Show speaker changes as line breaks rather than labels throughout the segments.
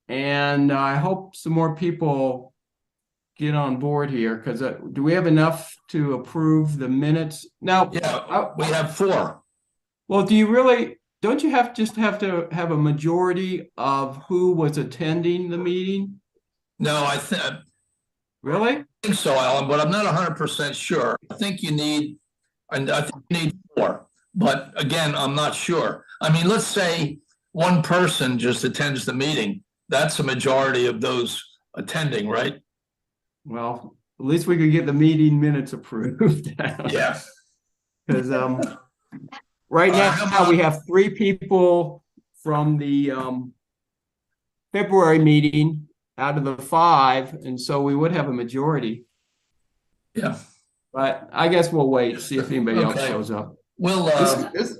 And I hope some more people get on board here because do we have enough to approve the minutes? Now,
Yeah, we have four.
well, don't you have to have a majority of who was attending the meeting?
No,
Really?
think so, Alan, but I'm not 100% sure. I think you need four, but again, I'm not sure. I mean, let's say one person just attends the meeting. That's a majority of those attending, right?
Well, at least we could get the meeting minutes approved.
Yeah.
Because right
How
now we
about,
have three people from the February meeting out of the five, and so we would have a majority.
yeah,
But I guess we'll wait, see if anybody else
okay.
shows up.
Well,
This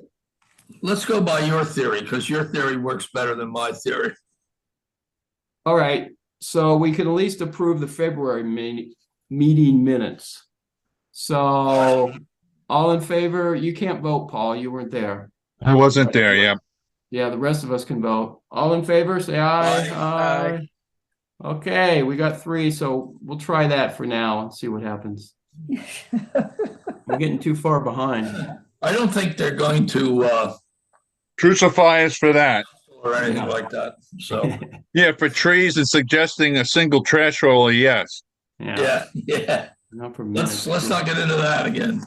let's go by your theory because your theory works better than my theory.
All right. So we can at least approve the February meeting minutes. So all in favor? You can't vote, Paul. You weren't there.
I wasn't there. Yeah.
Yeah, the rest of us can vote. All in favor, say aye.
Aye.
Aye. Okay, we got three, so we'll try that for now and see what happens. We're getting too far behind.
I don't think they're going to
Crucify us for that.
or anything like that. So
Yeah, for trees and suggesting a single trash roller, yes.
yeah.
Not for
Let's not get into that again.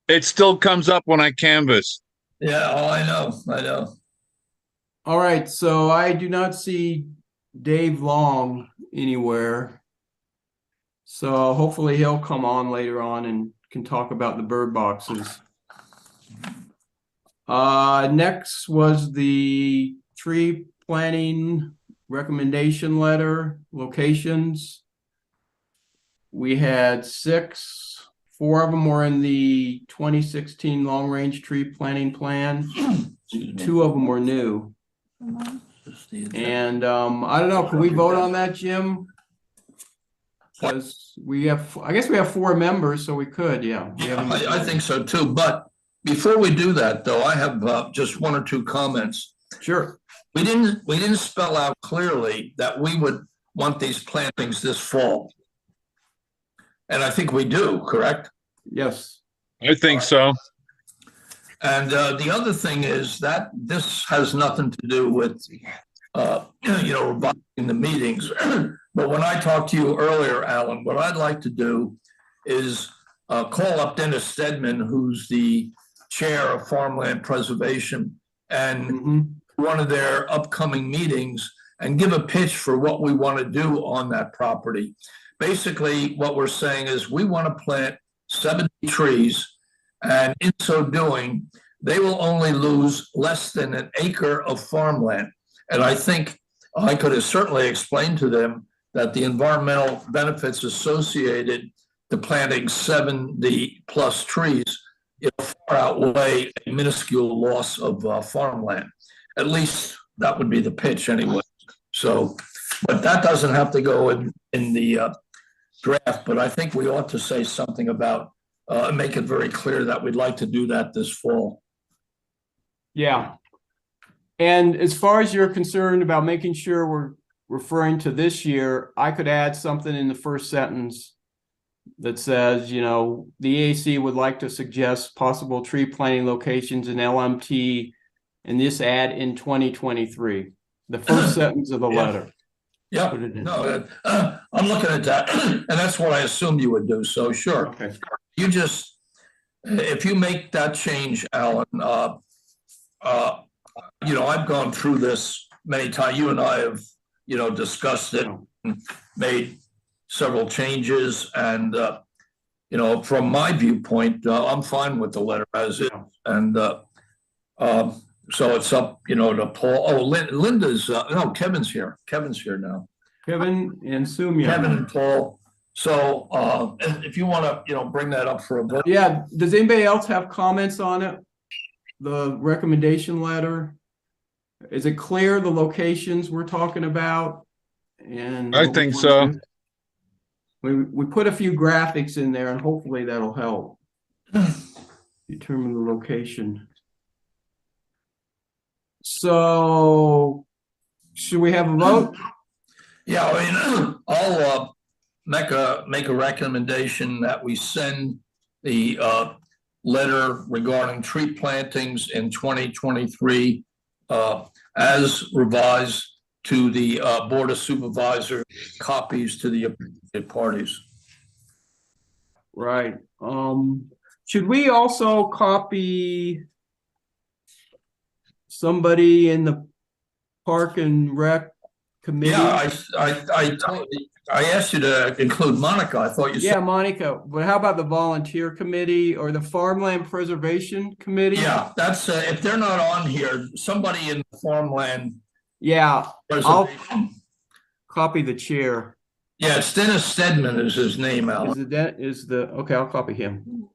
It still comes up when I canvass.
Yeah, oh, I know.
All right, so I do not see Dave Long anywhere. So hopefully he'll come on later on and can talk about the bird boxes. Next was the tree planting recommendation letter locations. We had six, four of them were in the 2016 long range tree planting plan. Two of them were new. And I don't know, can we vote on that, Jim? Because I guess we have four members, so we could, yeah.
I think so too. But before we do that, though, I have just one or two comments.
Sure.
We didn't spell out clearly that we would want these plantings this fall. And I think we do, correct?
Yes.
I think so.
And the other thing is that this has nothing to do with, revising the meetings. But when I talked to you earlier, Alan, what I'd like to do is call up Dennis Stedman, who's the chair of Farmland Preservation, and one of their upcoming meetings and give a pitch for what we want to do on that property. Basically, what we're saying is we want to plant 70 trees, and in so doing, they will only lose less than an acre of farmland. And I think I could have certainly explained to them that the environmental benefits associated to planting 70 plus trees far outweigh a minuscule loss of farmland. At least that would be the pitch anyway. So, but that doesn't have to go in the draft, but I think we ought to say something about, make it very clear that we'd like to do that this fall.
Yeah. And as far as you're concerned about making sure we're referring to this year, I could add something in the first sentence that says, the EAC would like to suggest possible tree planting locations in LMT and this ad in 2023. The first sentence of the letter.
Yeah, no, I'm looking at that, and that's what I assumed you would do. So sure,
okay.
If you make that change, Alan, I've gone through this many times. You and I have, discussed it, and made several changes, and from my viewpoint, I'm fine with the letter as is, and so it's up, to Paul. Oh, Linda's, no, Kevin's here. Kevin's here now.
Kevin and Sumya.
Kevin and Paul. So if you want to, bring that up for a vote.
Yeah. Does anybody else have comments on it? The recommendation letter? Is it clear the locations we're talking about? And
I think so.
We put a few graphics in there and hopefully that'll help determine the location. So should we have a vote?
Yeah, I mean, I'll make a recommendation that we send the letter regarding tree plantings in 2023 as revised to the Board of Supervisors, copies to the appropriate parties.
Right. Should we also copy somebody in the Park and Rec committee?
Yeah, I asked you to include Monica. I thought you
Yeah,
said.
Monica, but how about the volunteer committee or the farmland preservation committee?
Yeah, that's, if they're not on here, somebody in the farmland
Yeah, I'll
preservation.
copy the chair.
Yeah, it's Dennis Stedman is his name,
Is
Alan.
it that is the okay, I'll copy him.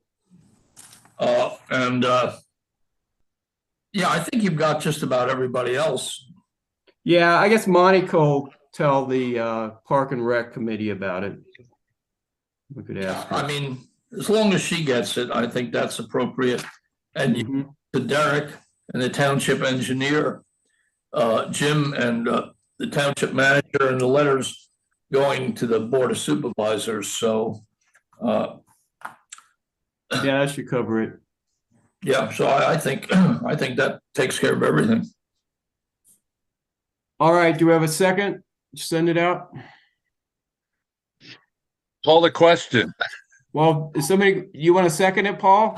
Yeah, I think you've got just about everybody else.
Yeah, I guess Monica will tell the Park and Rec committee about it. We could ask her.
I mean, as long as she gets it, I think that's appropriate. And
Mhm.
to Derek and the township engineer, Jim and the township manager, and the letters going to the Board of Supervisors. So,
Yeah, that should cover it.
yeah, so I think that takes care of everything.
All right, do we have a second? Send it out.
Call the question.
Well, is somebody, you want to second it, Paul?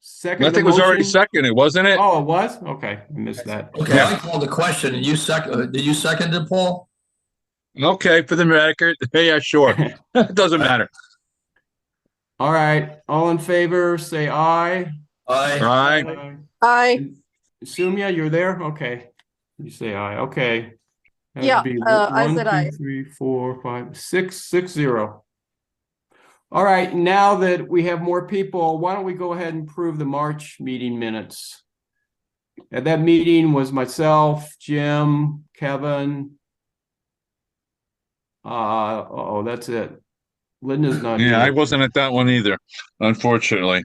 Second
I
the
think it was already
motion?
seconded, wasn't it?
Oh, it was? Okay, I missed that.
Okay,
Yeah.
I called the question and you did you second it, Paul?
Okay, for the record. Yeah, sure. It doesn't matter.
All right, all in favor, say aye.
Aye.
Aye.
Aye.
Sumya, you're there? Okay. You say aye, okay. That would
Yeah,
be
I
one,
said
two,
aye.
3, 4, 5, 6, 0. All right, now that we have more people, why don't we go ahead and approve the March meeting minutes? At that meeting was myself, Jim, Kevin. Oh, that's it. Linda's not
Yeah, I
here.
wasn't at that one either, unfortunately.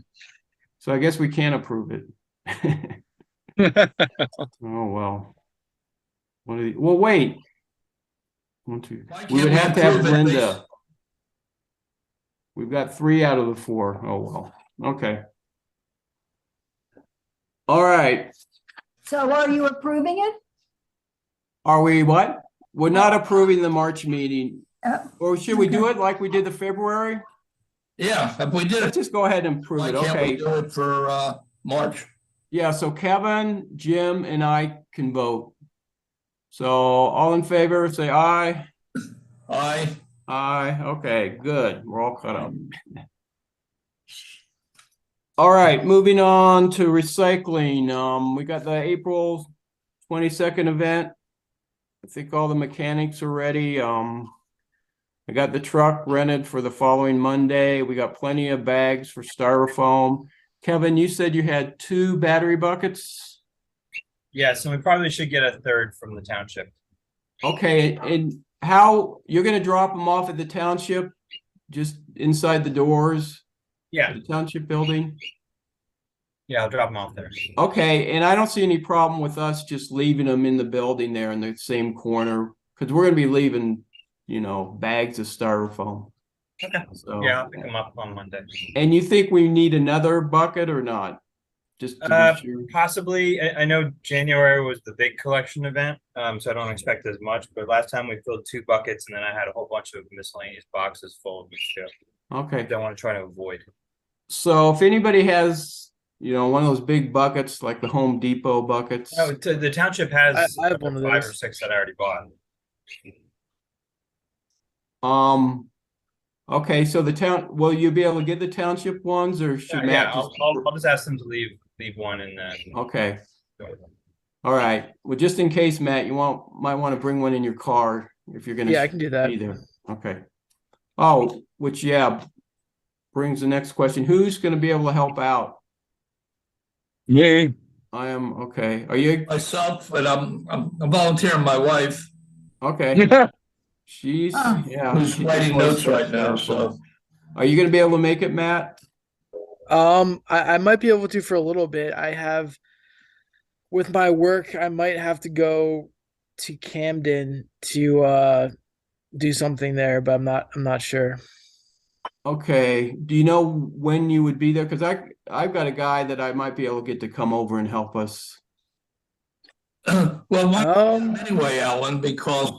So I guess we can't approve it. Oh, well. Well, wait. 1, 2.
Why
We would
can't we
have to have
approve it, please?
Linda. We've got 3 out of the 4. Oh, well. Okay. All right.
So are you approving it?
Are we what? We're not approving the March meeting. Or should we do
okay.
it like we did the February?
Yeah, if we did
Let's
it,
just go ahead and approve
why
it.
can't we
Okay.
do it for March?
Yeah, so Kevin, Jim, and I can vote. So all in favor, say aye.
Aye.
Aye. Okay, good. We're all caught up. All right, moving on to recycling. We got the April 22nd event. I think all the mechanics are ready. I got the truck rented for the following Monday. We got plenty of bags for styrofoam. Kevin, you said you had 2 battery buckets.
Yes, and we probably should get a third from the township.
Okay, and how you're gonna drop them off at the township, just inside the doors,
Yeah,
of the township building?
yeah, I'll drop them off there.
Okay, and I don't see any problem with us just leaving them in the building there in the same corner, because we're gonna be leaving, bags of styrofoam.
Okay.
So,
Yeah, I'll pick them up on Monday.
and you think we need another bucket or not? Just to be sure.
Possibly. I know January was the big collection event, so I don't expect as much. But last time we filled 2 buckets, and then I had a whole bunch of miscellaneous boxes full of material.
Okay,
I want to try to avoid.
so if anybody has, one of those big buckets, like the Home Depot buckets.
No, the township has
I have one of
5
those.
or 6 that I already bought.
Okay, so will you be able to get the township ones or should
Yeah,
Matt
I'll just ask them to leave one in the.
Okay, all right. Well, just in case, Matt, might want to bring one in your car if you're gonna.
Yeah, I can do that.
Be there. Okay. Oh, which, brings the next question. Who's gonna be able to help out?
Me.
I am, okay. Are you,
Myself, and I'm volunteering my wife,
okay. She's,
Oh.
who's writing notes right now, so.
Are you gonna be able to make it, Matt?
I might be able to for a little bit. With my work, I might have to go to Camden to do something there, but I'm not sure.
Okay, do you know when you would be there? Because I've got a guy that I might be able to get to come over and help us.
Well, why
Um,
anyway, Alan, because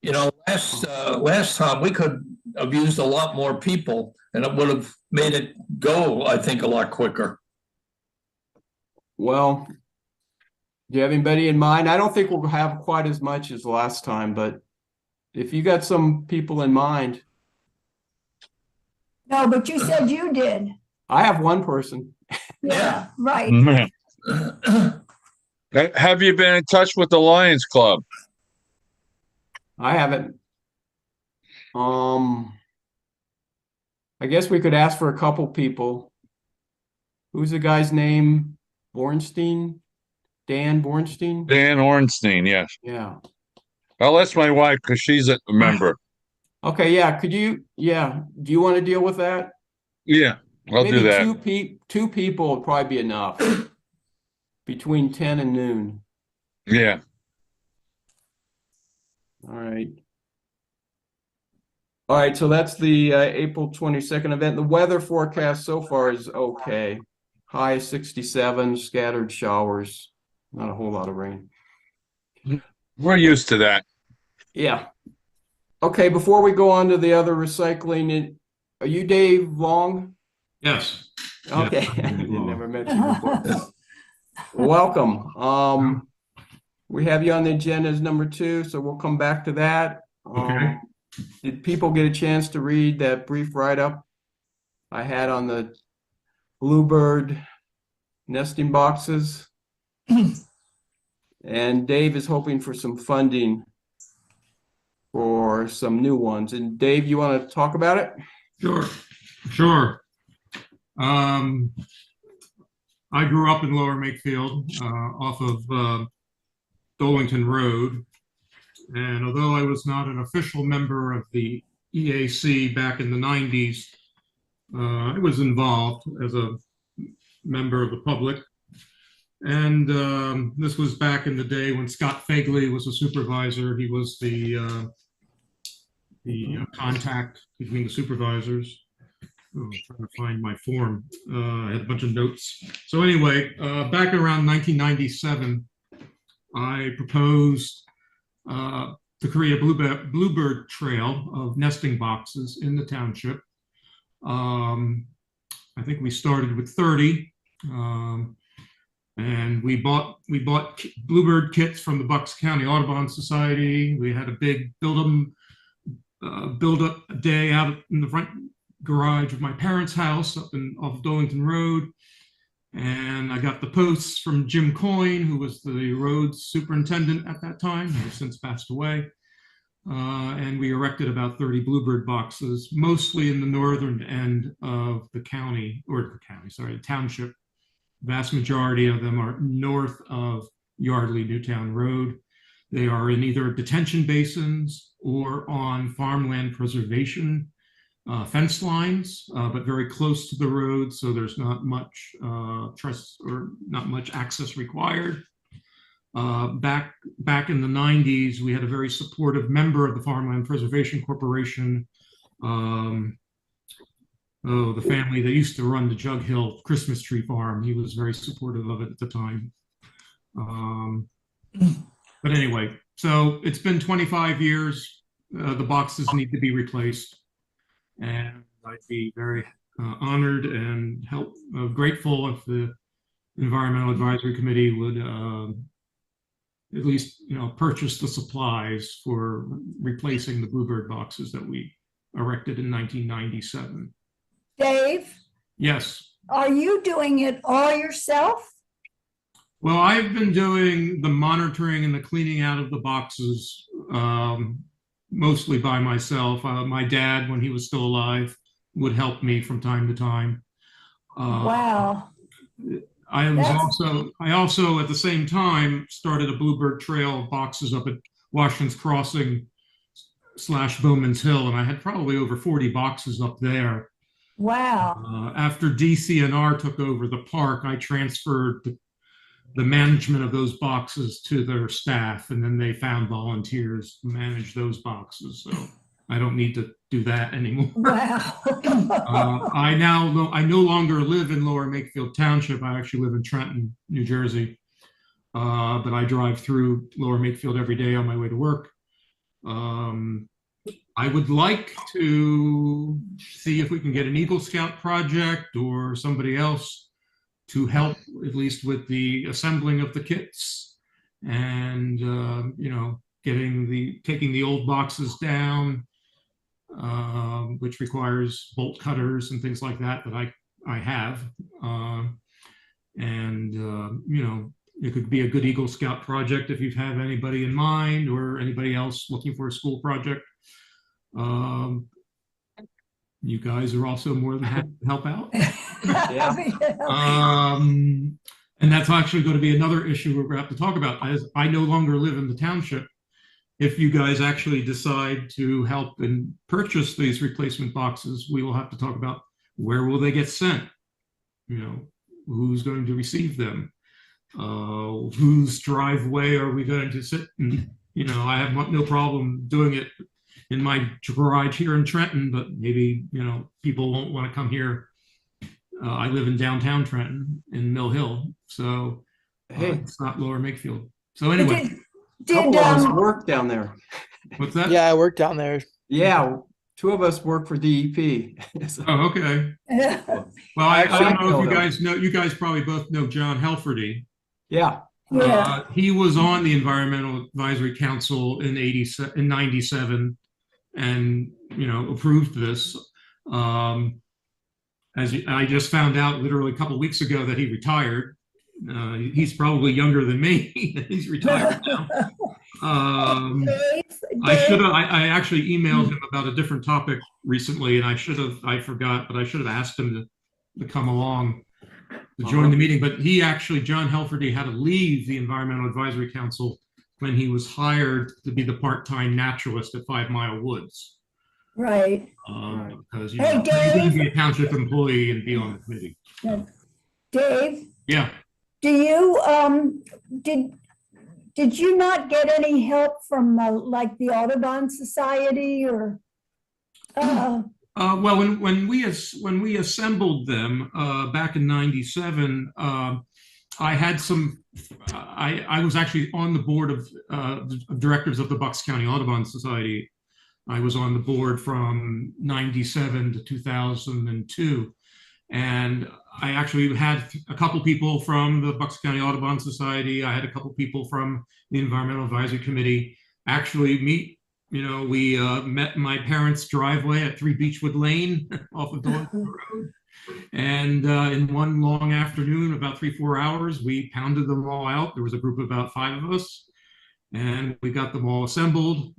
last time we could have used a lot more people and it would have made it go, I think, a lot quicker.
Well, do you have anybody in mind? I don't think we'll have quite as much as last time, but if you got some people in mind,
No, but you said you did.
I have one person.
Yeah, right.
Have you been in touch with the Lions Club?
I haven't. I guess we could ask for a couple people. Who's the guy's name? Bornstein? Dan Bornstein?
Dan Ornstein, yes.
Yeah.
I'll ask my wife because she's a member.
Okay, yeah. Do you want to deal with that?
Yeah, I'll do
Maybe
that.
two people would probably be enough. Between 10 and noon.
Yeah.
All right. All right, so that's the April 22nd event. The weather forecast so far is okay. High 67, scattered showers, not a whole lot of rain.
We're used to that.
Yeah. Okay, before we go on to the other recycling, are you Dave Long?
Yes.
Okay,
Yes,
I
I'm Dave Long.
never met you before. Welcome. We have you on the agenda as number 2, so we'll come back to that.
Okay.
Did people get a chance to read that brief write-up I had on the bluebird nesting boxes? And Dave is hoping for some funding for some new ones. And Dave, you want to talk about it?
Sure. I grew up in Lower Makefield, off of Dolington Road. And although I was not an official member of the EAC back in the 90s, I was involved as a member of the public. And this was back in the day when Scott Fagley was a supervisor. He was the contact between the supervisors. Oh, I'm trying to find my form. I had a bunch of notes. So anyway, back around 1997, I proposed to create a bluebird trail of nesting boxes in the township. I think we started with 30. And we bought bluebird kits from the Bucks County Audubon Society. We had a big build up day out in the front garage of my parents' house up off Dolington Road. And I got the posts from Jim Coyne, who was the roads superintendent at that time, who has since passed away. And we erected about 30 bluebird boxes, mostly in the northern end of the township. Vast majority of them are north of Yardley Newtown Road. They are in either detention basins or on farmland preservation fence lines, but very close to the road, so there's not much truss or not much access required. Back in the 90s, we had a very supportive member of the Farmland Preservation Corporation. The family that used to run the Jug Hill Christmas tree farm. He was very supportive of it at the time. But anyway, so it's been 25 years. The boxes need to be replaced. And I'd be very honored and grateful if the Environmental Advisory Committee would at least purchase the supplies for replacing the bluebird boxes that we erected in 1997.
Dave,
Yes.
are you doing it all yourself?
Well, I've been doing the monitoring and the cleaning out of the boxes mostly by myself. My dad, when he was still alive, would help me from time to time.
Wow.
I also at the same time started a bluebird trail of boxes up at Washington's Crossing / Bowman's Hill, and I had probably over 40 boxes up there.
Wow.
After DCNR took over the park, I transferred the management of those boxes to their staff, and then they found volunteers to manage those boxes. So I don't need to do that anymore.
Wow.
I no longer live in Lower Makefield Township. I actually live in Trenton, New Jersey. But I drive through Lower Makefield every day on my way to work. I would like to see if we can get an Eagle Scout project or somebody else to help at least with the assembling of the kits and, you know, taking the old boxes down, which requires bolt cutters and things like that I have. You know, it could be a good Eagle Scout project if you have anybody in mind or anybody else looking for a school project. You guys are also more than happy to help out. And that's actually going to be another issue we're going to have to talk about. As I no longer live in the township, if you guys actually decide to help and purchase these replacement boxes, we will have to talk about where will they get sent? You know, who's going to receive them? Whose driveway are we going to sit in? You know, I have no problem doing it in my garage here in Trenton, but maybe, you know, people won't want to come here. I live in downtown Trenton in Mill Hill, so
Hey,
it's not Lower Makefield. So anyway,
Did,
couple of us work down there.
what's that?
Yeah, I work down there.
Yeah, two of us work for DEP. So,
Oh, okay. Well, I don't know if you guys know, you guys probably both know John Helferty.
yeah,
yeah.
He was on the Environmental Advisory Council in 97 and, you know, approved this. I just found out literally a couple of weeks ago that he retired. He's probably younger than me. He's retired now. I actually emailed him about a different topic recently, and I forgot, but I should have asked him to come along to join the meeting. But John Helferty had to leave the Environmental Advisory Council when he was hired to be the part-time naturalist at 5 Mile Woods.
Right.
Because, you
Hey,
know,
Dave.
you can be a township employee and be on the committee.
Dave,
Yeah.
do you, did you not get any help from like the Audubon Society or?
Well, when we assembled them back in '97, I had some. I was actually on the board of directors of the Bucks County Audubon Society. I was on the board from '97 to 2002, and I actually had a couple people from the Bucks County Audubon Society. I had a couple people from the Environmental Advisory Committee actually meet. You know, we met in my parents' driveway at 3 Beechwood Lane off of Dawson Road. And in one long afternoon, about 3-4 hours, we pounded them all out. There was a group of about 5 of us, and we got them all assembled.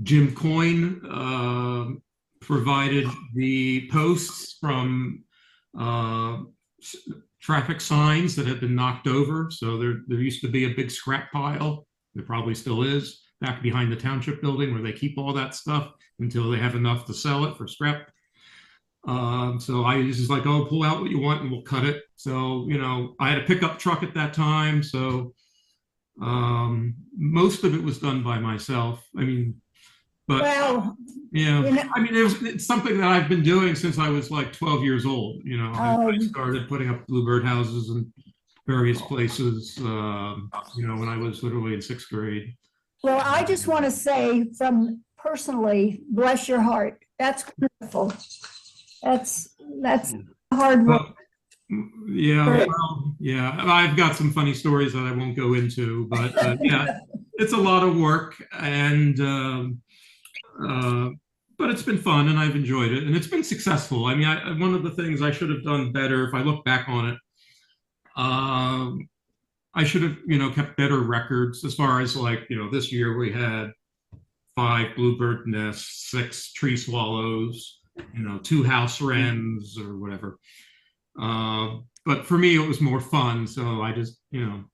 Jim Coyne provided the posts from traffic signs that had been knocked over. So there used to be a big scrap pile. There probably still is, back behind the township building where they keep all that stuff until they have enough to sell it for scrap. So I was just like, oh, pull out what you want and we'll cut it. So, you know, I had a pickup truck at that time. So most of it was done by myself. I mean, but
Well,
yeah,
you know,
I mean, it's something that I've been doing since I was like 12 years old. You know, I started putting up bluebird houses in various places, you know, when I was literally in 6th grade.
well, I just want to say from personally, bless your heart. That's wonderful. That's hard work.
Yeah, well, yeah, I've got some funny stories that I won't go into, but yeah, it's a lot of work, and but it's been fun and I've enjoyed it and it's been successful. I mean, one of the things I should have done better, if I look back on it, I should have, you know, kept better records as far as like, you know, this year we had 5 bluebird nests, 6 tree swallows, you know, 2 house wrens or whatever. But for me, it was more fun. So I just, you know,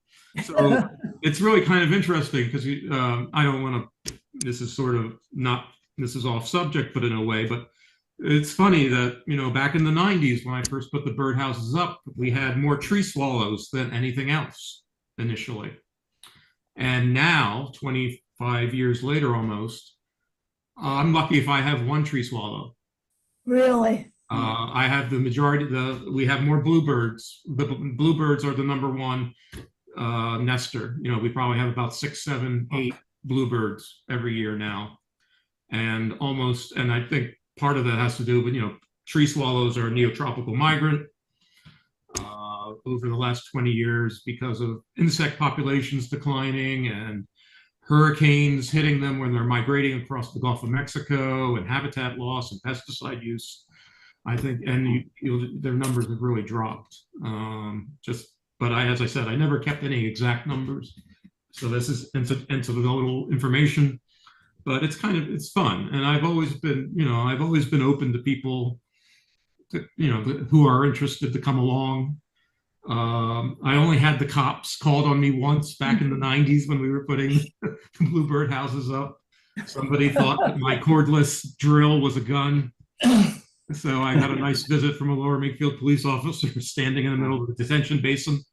so it's really kind of interesting because I don't want to, this is sort of not, this is off subject, but in a way, but It's funny that, back in the 90s, when I first put the birdhouses up, we had more tree swallows than anything else initially. And now, 25 years later almost, I'm lucky if I have one tree swallow.
Really?
I have the majority, we have more bluebirds. The bluebirds are the number one nester. We probably have about 6, 7, 8 bluebirds every year now. And I think part of that has to do with, tree swallows are a neotropical migrant over the last 20 years because of insect populations declining and hurricanes hitting them when they're migrating across the Gulf of Mexico, and habitat loss and pesticide use. I think, and their numbers have really dropped. But as I said, I never kept any exact numbers. So this is anecdotal information, but it's fun. And I've always been open to people who are interested to come along. I only had the cops called on me once back in the 90s when we were putting bluebird houses up. Somebody thought that my cordless drill was a gun. So I got a nice visit from a Lower Makefield police officer standing in the middle of the detention basin.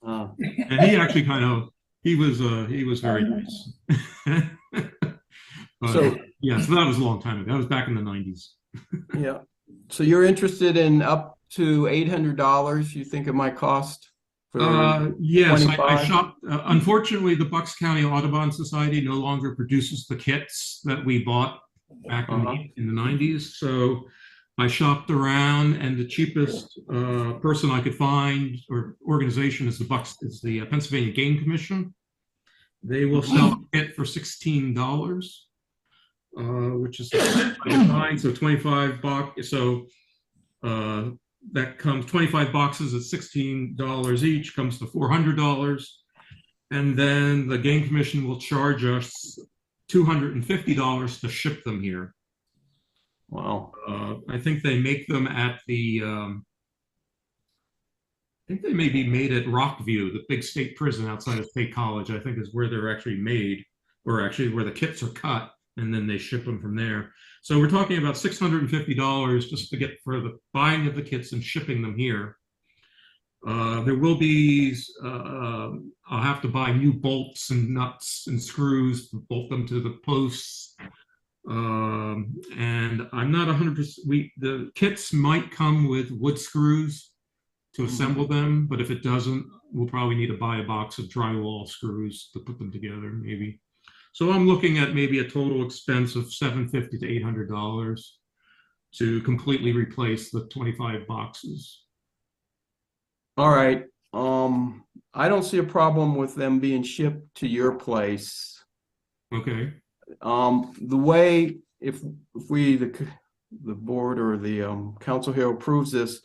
And he actually he was very nice. But,
So
that was a long time ago. That was back in the 90s.
yeah. So you're interested in up to $800, you think it might cost?
Yes, I
25?
shopped. Unfortunately, the Bucks County Audubon Society no longer produces the kits that we bought back in the 90s. So I shopped around, and the cheapest person I could find or organization is the Pennsylvania Game Commission. They will sell a kit for $16, which is fine. So 25 bucks. So that comes 25 boxes at $16 each, comes to $400. And then the Game Commission will charge us $250 to ship them here.
Wow.
I think they make them at I think they may be made at Rockview, the big state prison outside of State College, I think is where they're actually made, or actually where the kits are cut, and then they ship them from there. So we're talking about $650 just to get for the buying of the kits and shipping them here. There will be, I'll have to buy new bolts and nuts and screws to bolt them to the posts. And I'm not 100%, the kits might come with wood screws to assemble them, but if it doesn't, we'll probably need to buy a box of drywall screws to put them together, maybe. So I'm looking at maybe a total expense of $750 to $800 to completely replace the 25 boxes.
All right. I don't see a problem with them being shipped to your place.
Okay.
The way, if we, the board or the council here approves this,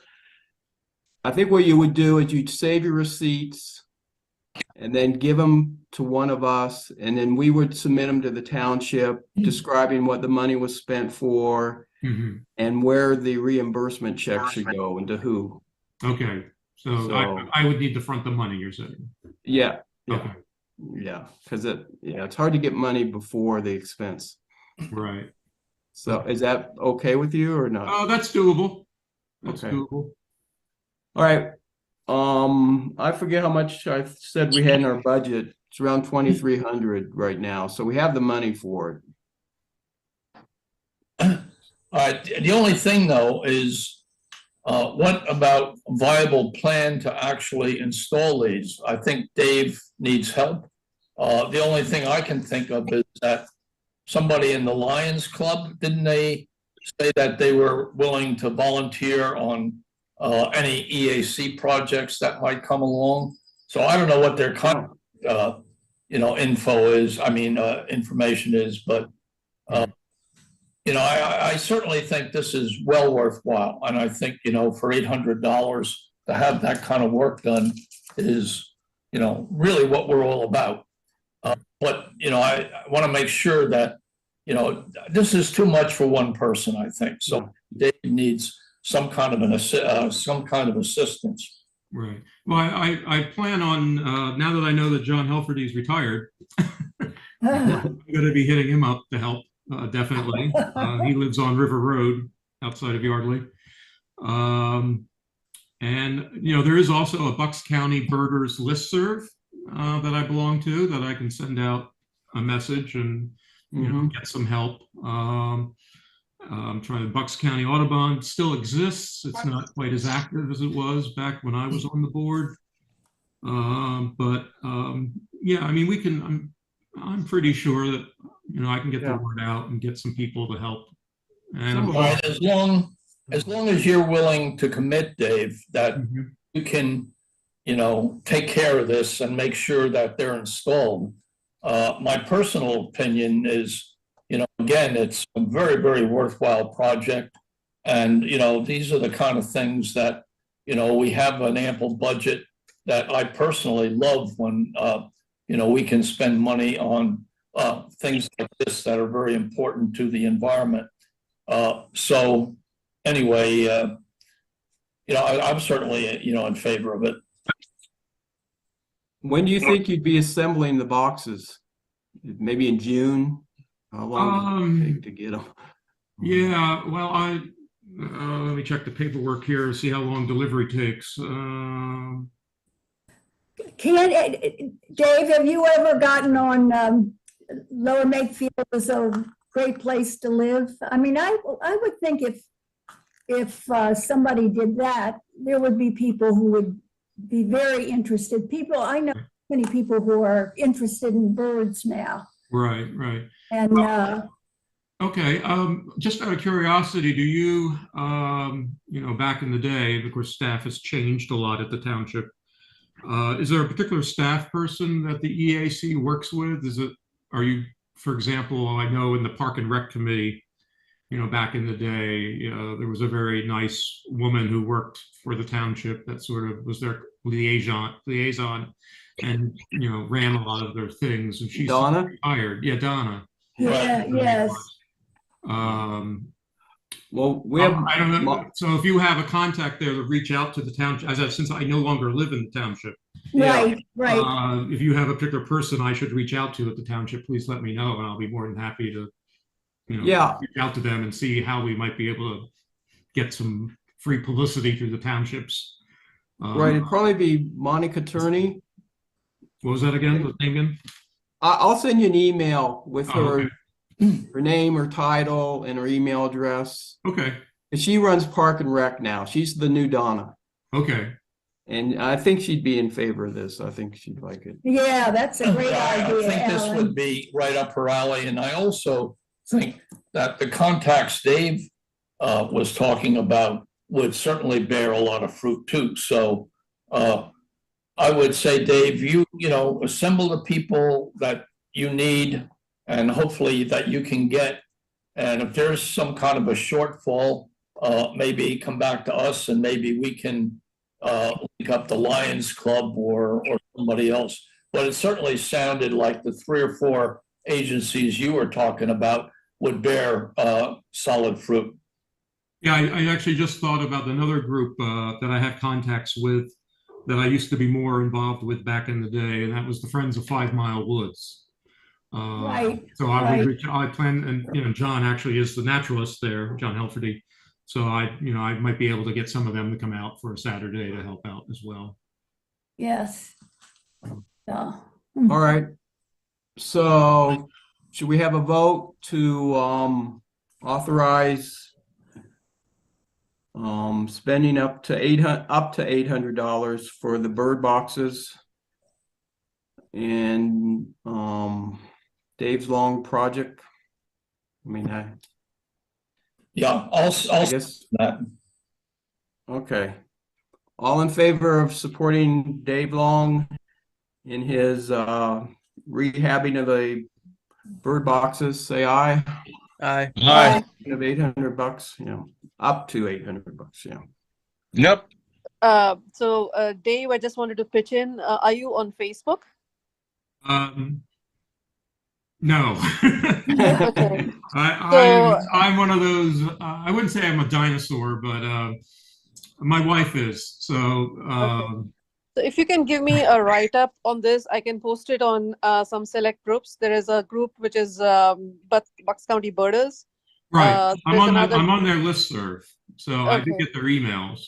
I think what you would do is you'd save your receipts and then give them to one of us, and then we would submit them to the township describing what the money was spent for and where the reimbursement check should go and to who.
Okay. So I would need to front the money, you're saying?
Yeah.
Okay.
Yeah. Because it's hard to get money before the expense.
Right.
So is that okay with you or not?
Oh, that's doable. That's
Okay.
doable.
All right. I forget how much I said we had in our budget. It's around 2,300 right now. So we have the money for it.
The only thing though is, what about a viable plan to actually install these? I think Dave needs help. The only thing I can think of is that somebody in the Lions Club, didn't they say that they were willing to volunteer on any EAC projects that might come along? So I don't know what their info is. I mean, information is, but I certainly think this is well worthwhile. And I think, for $800 to have that kind of work done is, really what we're all about. But I want to make sure that, this is too much for one person, I think. So Dave needs some kind of assistance.
Right. Well, I plan on, now that I know that John Helferty is retired, I'm going to be hitting him up to help. definitely. He lives on River Road outside of Yardley. And, there is also a Bucks County Birders listserv that I belong to that I can send out a message and, get some help. I'm trying. Bucks County Audubon still exists. It's not quite as active as it was back when I was on the board. Yeah, I mean, we can, I'm pretty sure that, I can get the word out and get some people to help. And
All right, as long as you're willing to commit, Dave, that you can, take care of this and make sure that they're installed. My personal opinion is, again, it's a very, very worthwhile project. And, these are the kind of things that, we have an ample budget that I personally love when, we can spend money on things like this that are very important to the environment. So anyway, I'm certainly, in favor of it.
When do you think you'd be assembling the boxes? Maybe in June? How long does it take to get them?
Yeah, well, let me check the paperwork here, see how long delivery takes.
Dave, have you ever gotten on Lower Makefield as a great place to live? I mean, I would think if somebody did that, there would be people who would be very interested. I know many people who are interested in birds now.
Right.
And
okay, just out of curiosity, do you, back in the day, of course, staff has changed a lot at the township. Is there a particular staff person that the EAC works with? Are you, for example, I know in the Park and Rec Committee, back in the day, there was a very nice woman who worked for the township that sort of was their liaison and, ran a lot of their things. And she's
Donna?
retired. Yeah, Donna.
yeah, yes.
Well, we have.
I don't know. So if you have a contact there to reach out to the township, since I no longer live in the township.
Right.
If you have a particular person I should reach out to at the township, please let me know, and I'll be more than happy to, reach out to them and see how we might be able to get some free publicity through the townships.
Right, it'd probably be Monica Turney.
What was that again? The name again?
I'll send you an email with
Okay.
her name, her title, and her email address.
Okay.
And she runs Park and Rec now. She's the new Donna.
Okay.
And I think she'd be in favor of this. I think she'd like it.
Yeah, that's a great
I
idea,
think this
Alan.
would be right up her alley. And I also think that the contacts Dave was talking about would certainly bear a lot of fruit too. So I would say, Dave, you assemble the people that you need and hopefully that you can get. And if there's some kind of a shortfall, maybe come back to us and maybe we can link up the Lions Club or somebody else. But it certainly sounded like the 3 or 4 agencies you were talking about would bear solid fruit.
Yeah, I actually just thought about another group that I have contacts with that I used to be more involved with back in the day, and that was the Friends of 5 Mile Woods.
Right.
So I would reach. I plan, and John actually is the naturalist there, John Helferty. So I might be able to get some of them to come out for a Saturday to help out as well.
Yes. Yeah.
All right. So should we have a vote to authorize spending up to $800 for the bird boxes and Dave's Long project? I mean,
Yeah,
I
I'll
guess.
that.
Okay. All in favor of supporting Dave Long in his rehabbing of the bird boxes, say aye.
Aye.
Aye.
Of $800, up to $800,
Yep.
So Dave, I just wanted to pitch in. Are you on Facebook?
No.
Okay.
I'm one of those, I wouldn't say I'm a dinosaur, but my wife is. So
So if you can give me a write-up on this, I can post it on some select groups. There is a group which is Bucks County Birders.
Right. I'm
There's
on that.
another.
I'm on their listserv, so I do
Okay.
get their emails.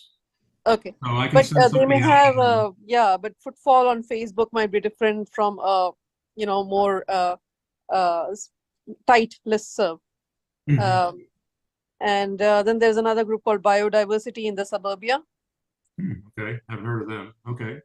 Okay.
So I can
But
send
they may
something out.
have, yeah, but footfall on Facebook might be different from more tight listserv.
Mhm.
And then there's another group called Biodiversity in the Suburbia.
Okay, haven't heard of them. Okay.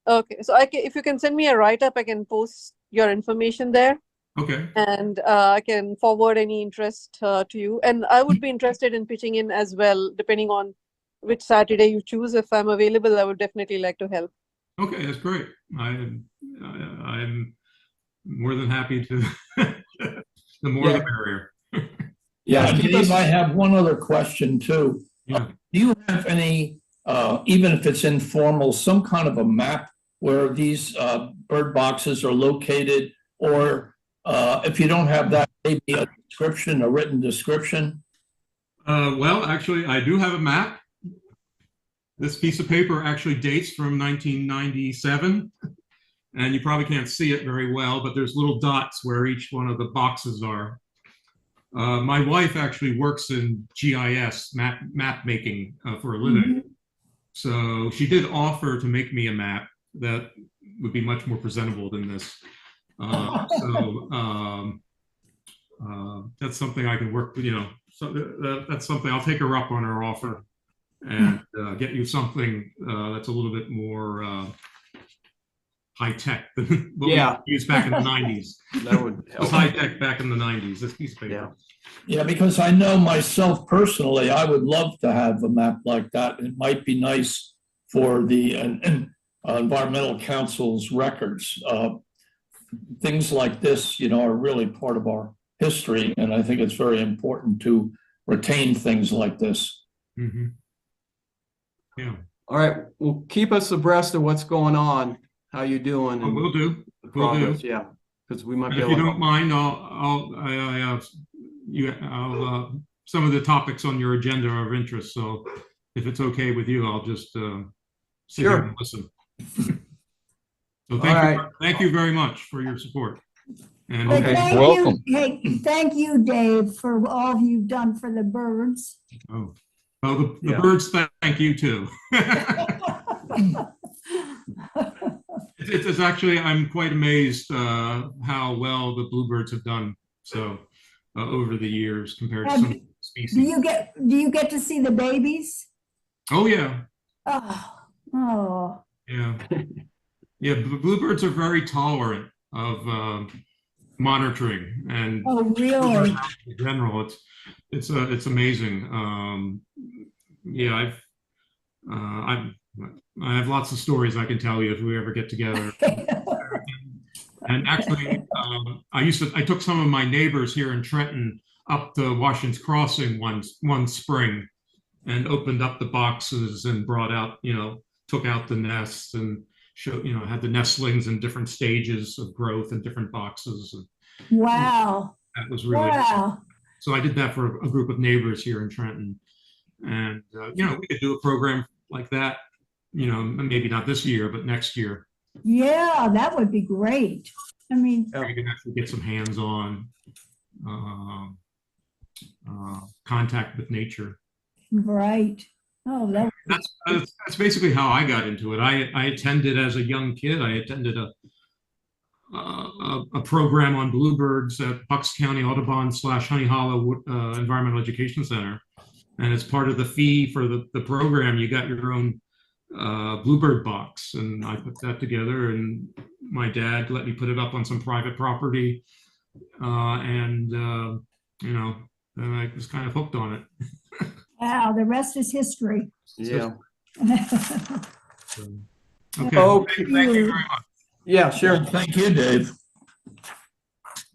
Okay, so if you can send me a write-up, I can post your information there,
Okay.
and I can forward any interest to you. And I would be interested in pitching in as well, depending on which Saturday you choose. If I'm available, I would definitely like to help.
Okay, that's great. I'm more than happy to. The more the
Yeah.
merrier.
Yeah,
keep
Dave,
us-
I have one other question too.
Yeah.
Do you have any, even if it's informal, some kind of a map where these bird boxes are located? Or if you don't have that, maybe a description, a written description?
Well, actually, I do have a map. This piece of paper actually dates from 1997, and you probably can't see it very well, but there's little dots where each one of the boxes are. My wife actually works in GIS, map making for a living. So she did offer to make me a map that would be much more presentable than this. That's something I can work with, so that's something I'll take her up on her offer and get you something that's a little bit more high tech than what we used back in the 90s.
That would
It was high tech back in the 90s, this piece of paper.
Yeah.
Yeah, because I know myself personally, I would love to have a map like that. It might be nice for the environmental council's records. Things like this, are really part of our history, and I think it's very important to retain things like this.
Mm-hmm. Yeah.
All right. Well, keep us abreast of what's going on. How you doing?
Oh, we'll do.
The
We'll do.
progress, yeah. Because we might
And
be
if
able
you
to.
don't mind, some of the topics on your agenda are of interest. So if it's okay with you, I'll just sit here and listen. So thank you very much for your support. And
But thank
welcome.
you, hey, thank you, Dave, for all you've done for the birds.
the birds thank you too. It's actually, I'm quite amazed how well the bluebirds have done so over the years compared to some species.
Do you get to see the babies?
Oh yeah.
Oh.
Yeah. Yeah, bluebirds are very tolerant of monitoring, and
Oh, really?
in general, it's amazing. Yeah, I have lots of stories I can tell you if we ever get together. And actually, I took some of my neighbors here in Trenton up to Washington's Crossing one spring, and opened up the boxes and brought out, took out the nests and showed, had the nestlings in different stages of growth in different boxes. And
wow.
that was really
wow.
So I did that for a group of neighbors here in Trenton, and we could do a program like that. Maybe not this year, but next year.
Yeah, that would be great. I mean,
You can actually get some hands-on contact with nature.
right. Oh,
That's basically how I got into it. I attended as a young kid. I attended a program on bluebirds at Bucks County Audubon / Honey Hollow Environmental Education Center, and as part of the fee for the program, you got your own bluebird box, and I put that together, and my dad let me put it up on some private property, and I was kind of hooked on it.
wow, the rest is history.
Yeah.
Okay.
Okay.
Thank you very much.
Yeah, sure.
Thank you, Dave.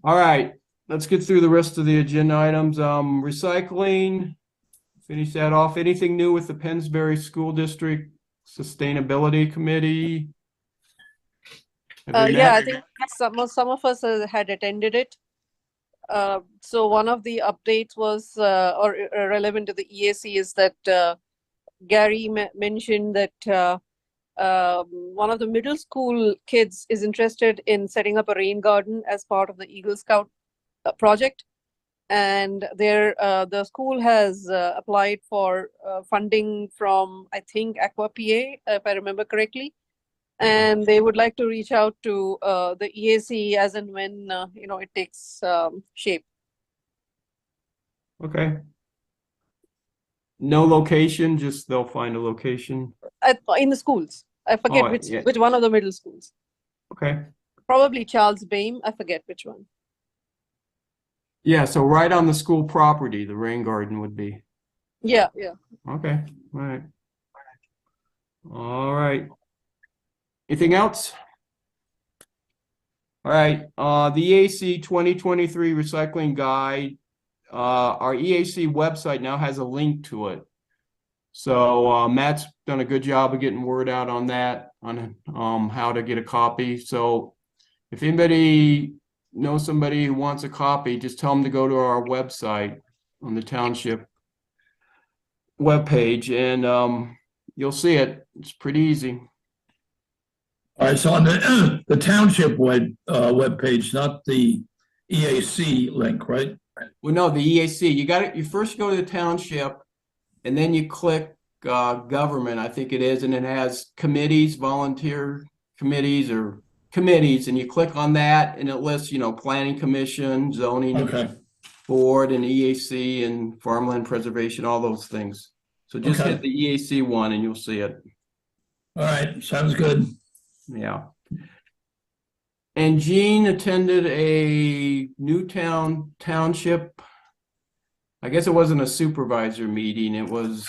All right. Let's get through the rest of the agenda items. Recycling, finish that off. Anything new with the Pennsbury School District Sustainability Committee? Have they
Yeah,
met?
I think some of us had attended it. So one of the updates was, or relevant to the EAC, is that Gary mentioned that one of the middle school kids is interested in setting up a rain garden as part of the Eagle Scout project. And the school has applied for funding from, I think, Aqua PA, if I remember correctly. And they would like to reach out to the EAC as and when it takes shape.
Okay. No location, just they'll find a location.
In the schools. I forget which one of the middle schools.
Okay.
Probably Charles Bame. I forget which one.
Yeah, so right on the school property, the rain garden would be.
Yeah, yeah.
Okay, all right. All right. Anything else? All right, the EAC 2023 recycling guide, our EAC website now has a link to it. So Matt's done a good job of getting word out on that, on how to get a copy. So if anybody knows somebody who wants a copy, just tell them to go to our website on the township webpage, and you'll see it. It's pretty easy.
All right, so on the township webpage, not the EAC link, right?
Well, no, the EAC. You first go to the township, and then you click government, I think it is, and it has committees, volunteer committees or committees, and you click on that, and it lists, planning commission, zoning board, and EAC, and farmland preservation, all those things. So just hit the EAC one, and you'll see it.
All right, sounds good.
Yeah. And Jean attended a Newtown Township. I guess it wasn't a supervisor meeting. It was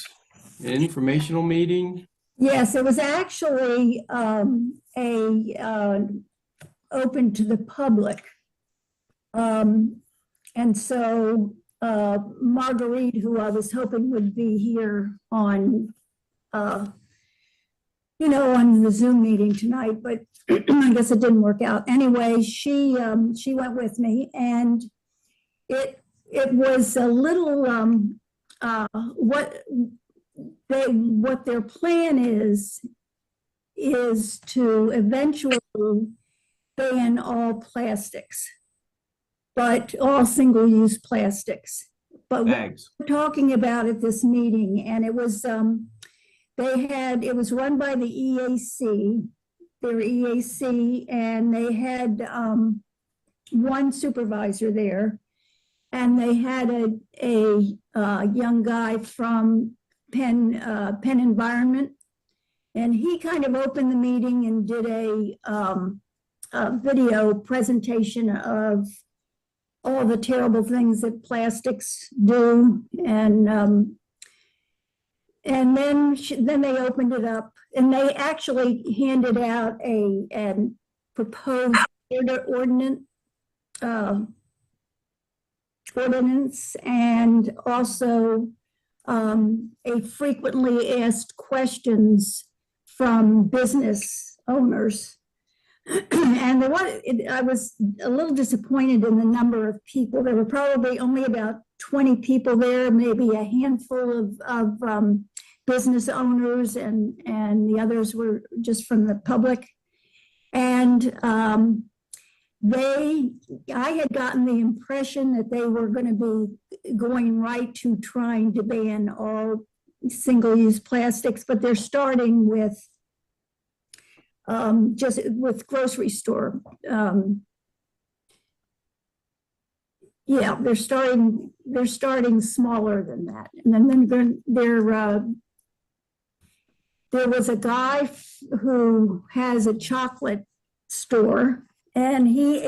an informational meeting.
Yes, it was actually open to the public. And so Marguerite, who I was hoping would be here on on the Zoom meeting tonight, but I guess it didn't work out. Anyway, she went with me, and it was a little what their plan is to eventually ban all plastics, but all single-use plastics. But
Bags.
we're talking about at this meeting, and it was it was run by the EAC, their EAC, and they had one supervisor there, and they had a young guy from Penn Environment, and he kind of opened the meeting and did a video presentation of all the terrible things that plastics do, and then they opened it up, and they actually handed out a proposed ordinance, and also a frequently asked questions from business owners. And I was a little disappointed in the number of people. There were probably only about 20 people there, maybe a handful of business owners, and the others were just from the public. And I had gotten the impression that they were going to be going right to trying to ban all single-use plastics, but they're starting with just with grocery store. Yeah, they're starting smaller than that. And then there was a guy who has a chocolate store, and he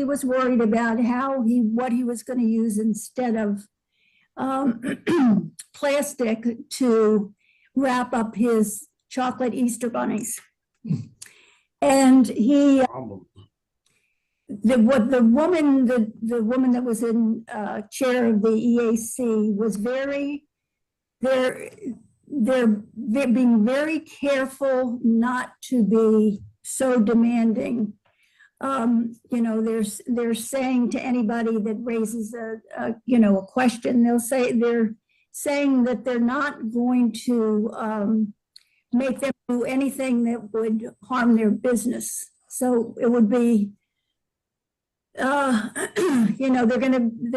was worried about what he was going to use instead of plastic to wrap up his chocolate Easter bunnies. And the woman that was in chair of the EAC was they're being very careful not to be so demanding. They're saying to anybody that raises a question, they're saying that they're not going to make them do anything that would harm their business. So it would be, they're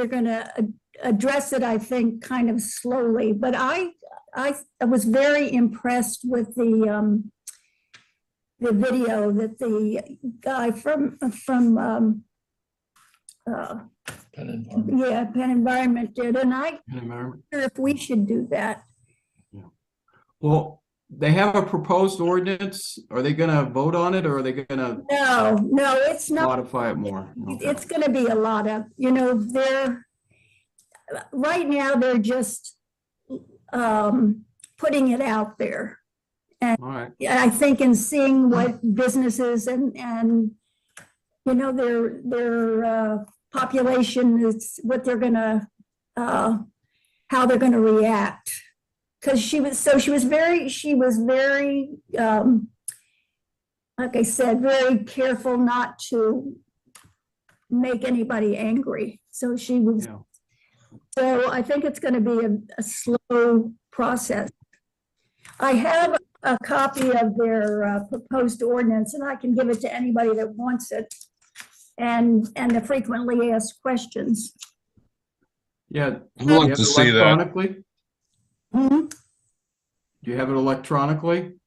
gonna address it, I think, kind of slowly. But I was very impressed with the video that the guy from Penn Environment did, and I wonder if we should do that.
Well, they have a proposed ordinance. Are they gonna vote on it, or are they gonna
No, it's not.
modify it more? Okay.
It's gonna be a lot of, right now, they're just putting it out there.
All right.
I think in seeing what businesses and their population is, what they're gonna, how they're gonna react. Because she was very, like I said, very careful not to make anybody angry. So she was,
Yeah.
so I think it's going to be a slow process. I have a copy of their proposed ordinance, and I can give it to anybody that wants it, and the frequently asked questions.
Yeah.
I'd like
Do you have
to
it
see that.
electronically?
Mhm.
Do you have it electronically?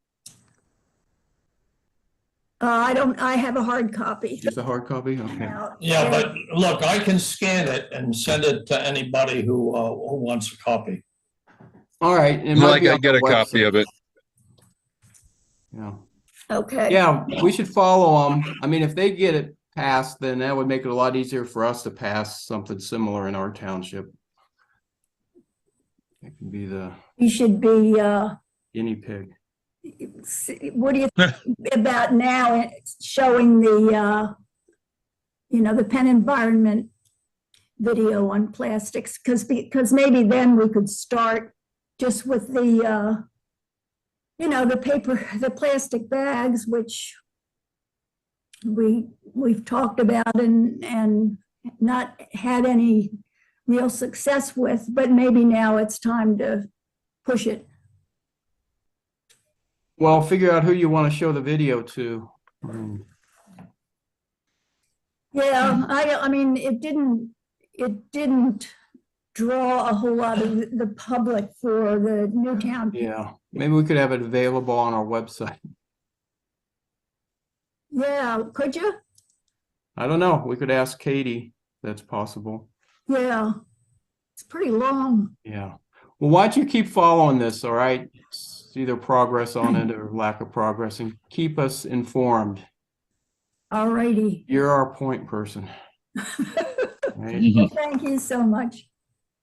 I have a hard copy.
Just a hard copy? Okay.
Yeah, but look, I can scan it and send it to anybody who wants a copy.
All right. It
I'd
might
like
be
to
on
get
the
a copy
website.
of it.
Yeah.
Okay.
Yeah, we should follow them. I mean, if they get it passed, then that would make it a lot easier for us to pass something similar in our township. It can be the
You should be,
guinea pig.
what do you think about now showing the Penn Environment video on plastics? Because maybe then we could start just with the the plastic bags, which we've talked about and not had any real success with, but maybe now it's time to push it.
Well, figure out who you want to show the video to.
Yeah, I mean, it didn't draw a whole lot of the public for the Newtown.
Yeah, maybe we could have it available on our website.
Yeah, could you?
I don't know. We could ask Katie if that's possible.
Yeah, it's pretty long.
Yeah. Well, why don't you keep following this, all right? See their progress on it or lack of progress, and keep us informed.
All righty.
You're our point person. Right?
Well, thank you so much.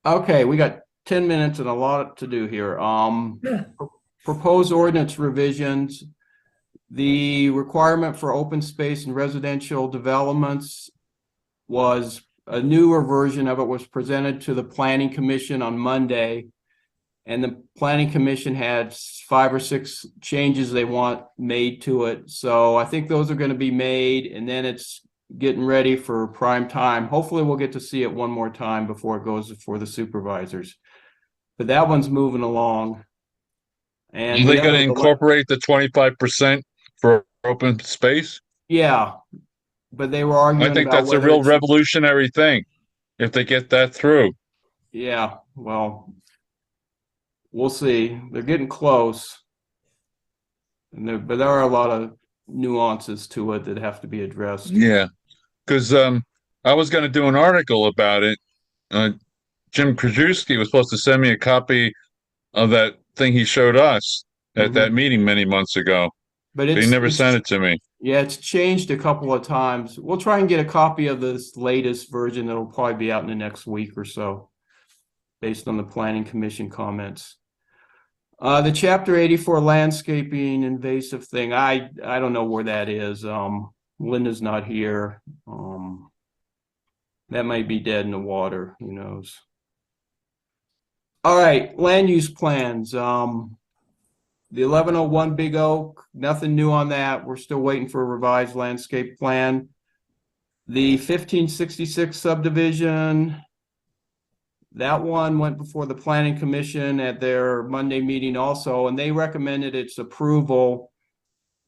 Okay, we got 10 minutes and a lot to do here.
Yeah.
Proposed ordinance revisions. The requirement for open space and residential developments was a newer version of it was presented to the Planning Commission on Monday. And the Planning Commission had 5 or 6 changes they want made to it. So I think those are going to be made, and then it's getting ready for prime time. Hopefully we'll get to see it one more time before it goes before the supervisors. But that one's moving along. And
Are they going to incorporate the 25% for open space?
Yeah, but they were arguing
I think
about
that's a
whether
real
it's-
revolutionary thing if they get that through.
Yeah, well, we'll see. They're getting close. But there are a lot of nuances to it that have to be addressed.
Yeah, because I was going to do an article about it. Jim Krajewski was supposed to send me a copy of that thing he showed us at that meeting many months ago.
But
He never sent it to me.
Yeah, it's changed a couple of times. We'll try and get a copy of this latest version that'll probably be out in the next week or so, based on the Planning Commission comments. The Chapter 84 landscaping invasive thing, I don't know where that is. Linda's not here. That might be dead in the water, who knows. All right, land use plans. The 1101 Big Oak, nothing new on that. We're still waiting for a revised landscape plan. The 1566 subdivision, that one went before the Planning Commission at their Monday meeting also, and they recommended its approval.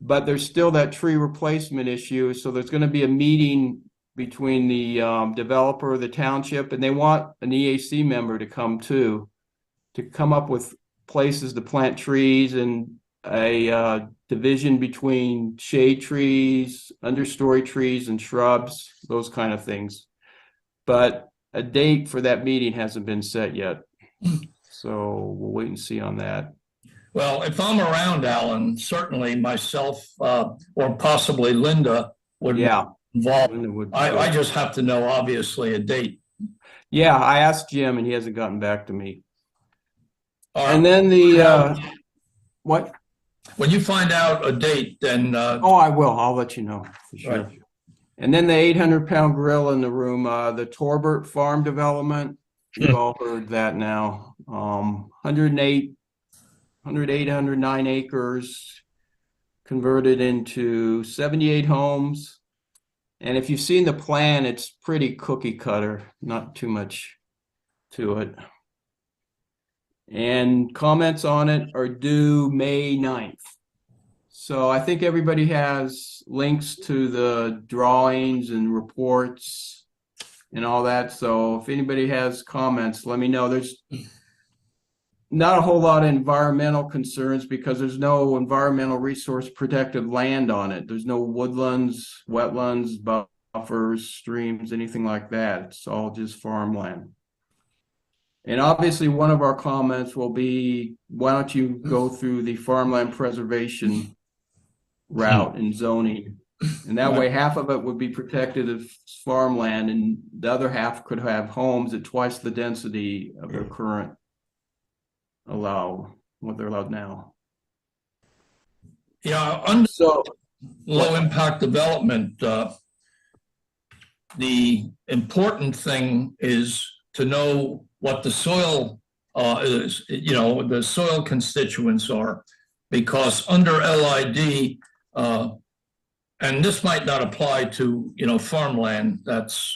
but there's still that tree replacement issue. So there's going to be a meeting between the developer, the township, and they want an EAC member to come too, to come up with places to plant trees and a division between shade trees, understory trees, and shrubs, those kind of things. But a date for that meeting hasn't been set yet. So we'll wait and see on that.
Well, if I'm around, Alan, certainly myself or possibly Linda would be
Yeah.
involved.
Linda would-
I just have to know, obviously, a date.
Yeah, I asked Jim and he hasn't gotten back to me.
All
And
right.
then the what?
When you find out a date, then
Oh, I will. I'll let you know for sure.
Right.
And then the 800-pound gorilla in the room, the Torbert Farm Development. You've all heard that now. 109 acres converted into 78 homes. And if you've seen the plan, it's pretty cookie cutter, not too much to it. And comments on it are due May 9th. So I think everybody has links to the drawings and reports and all that. So if anybody has comments, let me know. There's not a whole lot of environmental concerns because there's no environmental resource protected land on it. There's no woodlands, wetlands, buffers, streams, anything like that. It's all just farmland. And obviously one of our comments will be, why don't you go through the farmland preservation route and zoning? And that way half of it would be protected as farmland and the other half could have homes at twice the density of their current what they're allowed now.
yeah, under
So
low impact development, the important thing is to know what the soil is, the soil constituents are, because under LID, and this might not apply to, farmland, that's,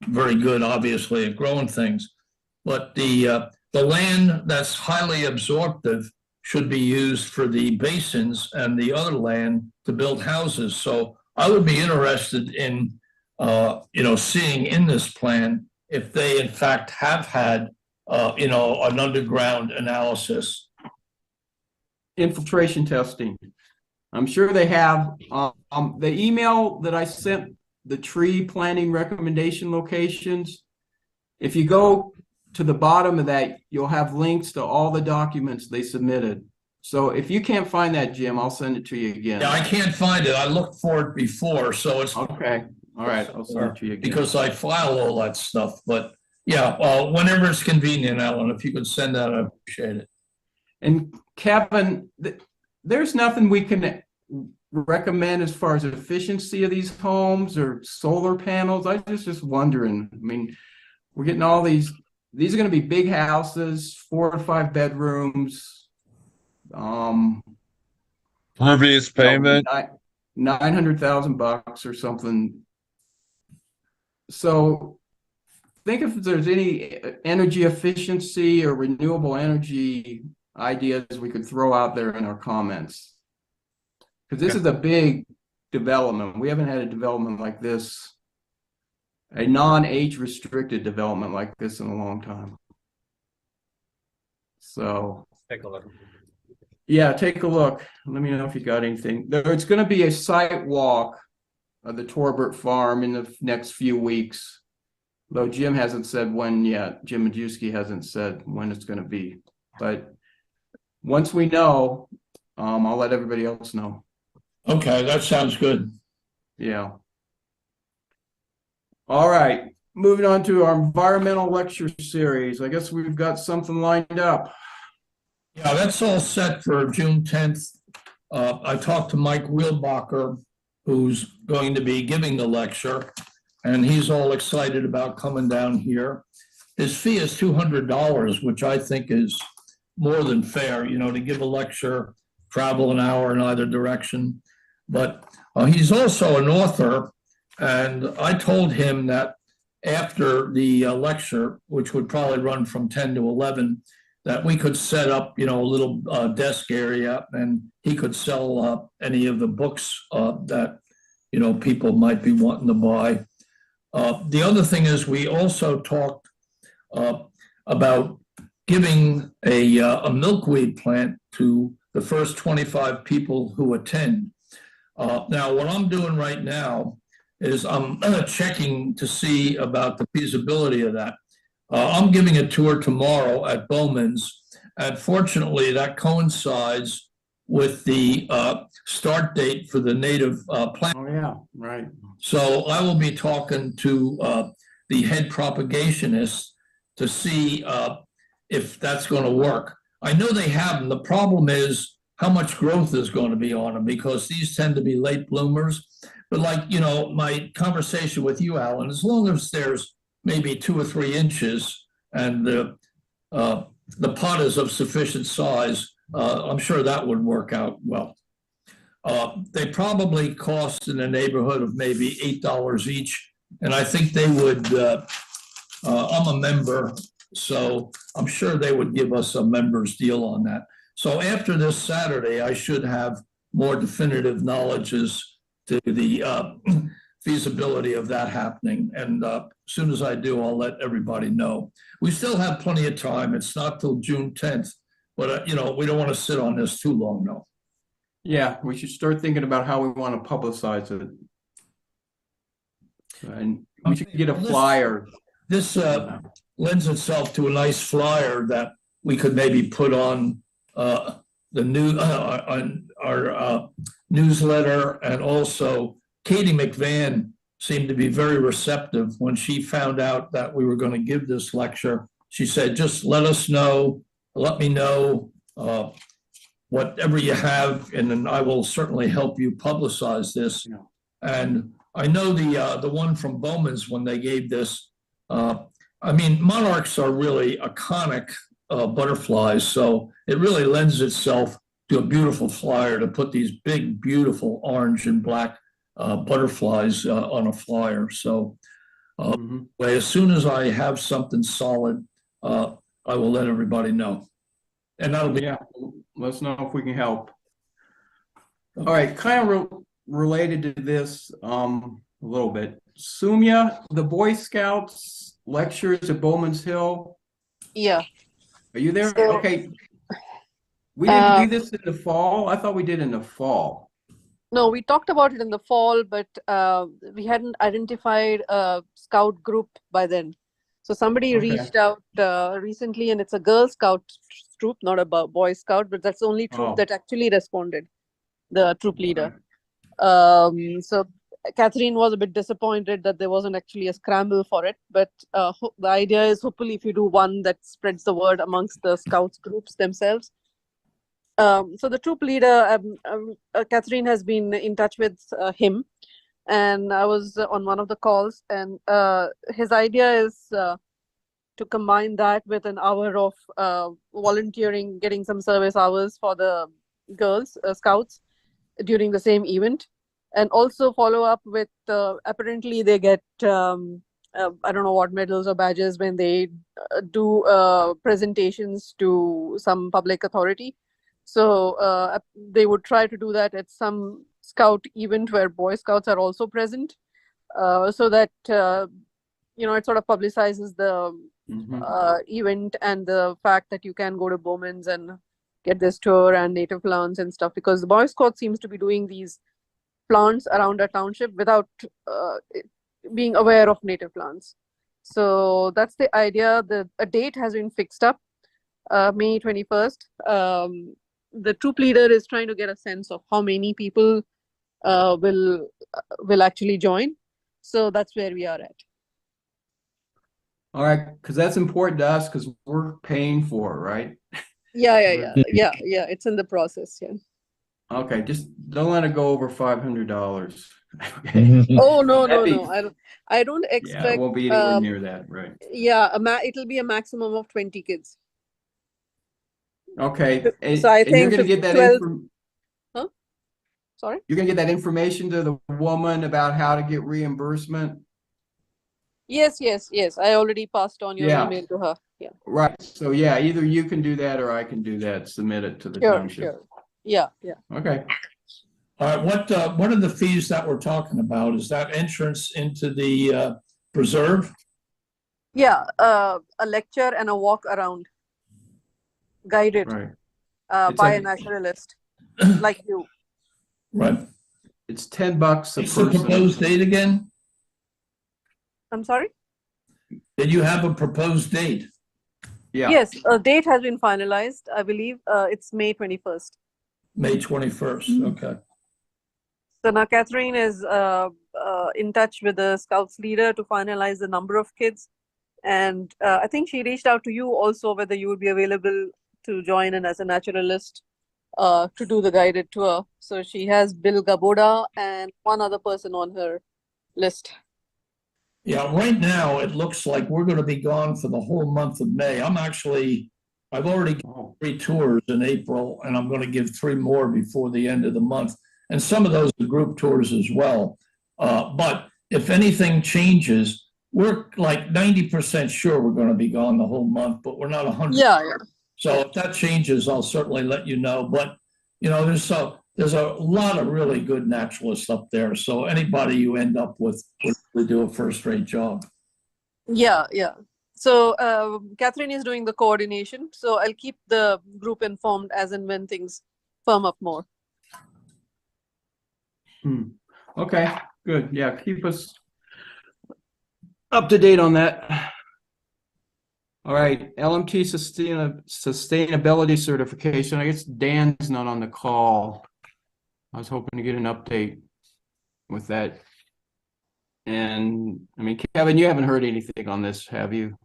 very good, obviously, at growing things, but the land that's highly absorptive should be used for the basins and the other land to build houses. So I would be interested in, seeing in this plan if they in fact have had, an underground analysis.
infiltration testing. I'm sure they have. The email that I sent, the tree planting recommendation locations, if you go to the bottom of that, you'll have links to all the documents they submitted. So if you can't find that, Jim, I'll send it to you again.
Yeah, I can't find it. I looked for it before, so it's
Okay. All right. I'll send it to you again.
because I file all that stuff. But yeah, whenever it's convenient, Alan, if you could send that, I appreciate it.
And Kevin, there's nothing we can recommend as far as efficiency of these homes or solar panels. I was just wondering. I mean, we're getting all these are going to be big houses, 4 to 5 bedrooms.
Impervious pavement.
$900,000 or something. So think if there's any energy efficiency or renewable energy ideas we could throw out there in our comments. Because this is a big development. We haven't had a development like this, a non-age restricted development like this in a long time. So
Take a look.
yeah, take a look. Let me know if you got anything. There's going to be a site walk of the Torbert farm in the next few weeks. Though Jim hasn't said when yet. Jim Majewski hasn't said when it's going to be. But once we know, I'll let everybody else know.
Okay, that sounds good.
Yeah. All right. Moving on to our environmental lecture series. I guess we've got something lined up.
Yeah, that's all set for June 10th. I talked to Mike Wheelbacher, who's going to be giving the lecture, and he's all excited about coming down here. His fee is $200, which I think is more than fair, to give a lecture, travel an hour in either direction. But he's also an author, and I told him that after the lecture, which would probably run from 10 to 11, that we could set up, a little desk area, and he could sell any of the books that, people might be wanting to buy. The other thing is we also talked about giving a milkweed plant to the first 25 people who attend. Now, what I'm doing right now is I'm checking to see about the feasibility of that. I'm giving a tour tomorrow at Bowman's, and fortunately, that coincides with the start date for the native plant.
Oh, yeah, right.
So I will be talking to the head propagationist to see if that's going to work. I know they have them. The problem is how much growth is going to be on them, because these tend to be late bloomers. But like, my conversation with you, Alan, as long as there's maybe 2 or 3 inches and the pot is of sufficient size, I'm sure that would work out well. They probably cost in the neighborhood of maybe $8 each. And I think they would, I'm a member, so I'm sure they would give us a member's deal on that. So after this Saturday, I should have more definitive knowledge as to the feasibility of that happening. And as soon as I do, I'll let everybody know. We still have plenty of time. It's not till June 10th, but we don't want to sit on this too long, no.
Yeah, we should start thinking about how we want to publicize it. And we should get a flyer.
This lends itself to a nice flyer that we could maybe put on the new on our newsletter. And also Katie McVan seemed to be very receptive when she found out that we were going to give this lecture. She said, just let us know, let me know whatever you have, and then I will certainly help you publicize this.
Yeah.
And I know the one from Bowman's, when they gave this, monarchs are really iconic butterflies, so it really lends itself to a beautiful flyer to put these big, beautiful orange and black butterflies on a flyer. So as soon as I have something solid, I will let everybody know. And that'll be.
Yeah, let us know if we can help. All right, kind of related to this a little bit. Sumya, the Boy Scouts lectures at Bowman's Hill.
Yeah.
Are you there?
So,
okay. We didn't do this in the fall. I thought we did in the fall.
No, we talked about it in the fall, but we hadn't identified a scout group by then. So somebody reached out recently, and it's a Girl Scout troop, not a Boy Scout, but that's the only troop that actually responded, the troop leader. So Catherine was a bit disappointed that there wasn't actually a scramble for it, but the idea is hopefully if you do one that spreads the word amongst the Scouts groups themselves. So the troop leader, Catherine has been in touch with him, and I was on one of the calls, and his idea is to combine that with an hour of volunteering, getting some service hours for the girls, Scouts, during the same event, and also follow up with, apparently they get, I don't know what medals or badges when they do presentations to some public authority. So they would try to do that at some Scout event where Boy Scouts are also present, so that, it sort of publicizes the event and the fact that you can go to Bowman's and get this tour and native plants and stuff, because the Boy Scout seems to be doing these plants around our township without being aware of native plants. So that's the idea. A date has been fixed up, May 21st. The troop leader is trying to get a sense of how many people will actually join. So that's where we are at.
All right, because that's important to us because we're paying for it, right?
Yeah. It's in the process. Yeah.
Okay, just don't let it go over $500. Okay.
Oh no! I don't expect.
Yeah, it won't be anywhere near that, right?
Yeah, it'll be a maximum of 20 kids.
Okay, and,
so I
and
think
you're gonna get that
12... Huh? Sorry?
You're gonna get that information to the woman about how to get reimbursement?
Yes. I already passed on your email to her.
Right, so yeah, either you can do that or I can do that, submit it to the
Sure,
township.
sure. Yeah, yeah.
Okay,
All right, what are the fees that we're talking about? Is that entrance into the preserve?
Yeah, a lecture and a walk around, guided
right. It's
by
a-
a naturalist like you.
Right.
It's $10 a
What's the
person.
proposed date again?
I'm sorry?
Did you have a proposed date?
Yeah,
Yes, a date has been finalized. I believe it's May 21st.
May 21st, okay.
So now Catherine is in touch with the Scouts leader to finalize the number of kids. And I think she reached out to you also whether you would be available to join in as a naturalist to do the guided tour. So she has Bill Gaboda and one other person on her list.
Yeah, right now, it looks like we're gonna be gone for the whole month of May. I've already given
oh,
3 tours in April, and I'm gonna give 3 more before the end of the month. And some of those are group tours as well. But if anything changes, we're like 90% sure we're gonna be gone the whole month, but we're not 100.
Yeah, yeah.
So if that changes, I'll certainly let you know. But, you know, there's a lot of really good naturalists up there. So anybody you end up with would do a first-rate job.
Yeah, yeah. So Catherine is doing the coordination. So I'll keep the group informed as and when things firm up more.
okay, good. Yeah, keep us up to date on that. All right, LMT sustainability certification. I guess Dan's not on the call. I was hoping to get an update with that. And I mean, Kevin, you haven't heard anything on this, have you?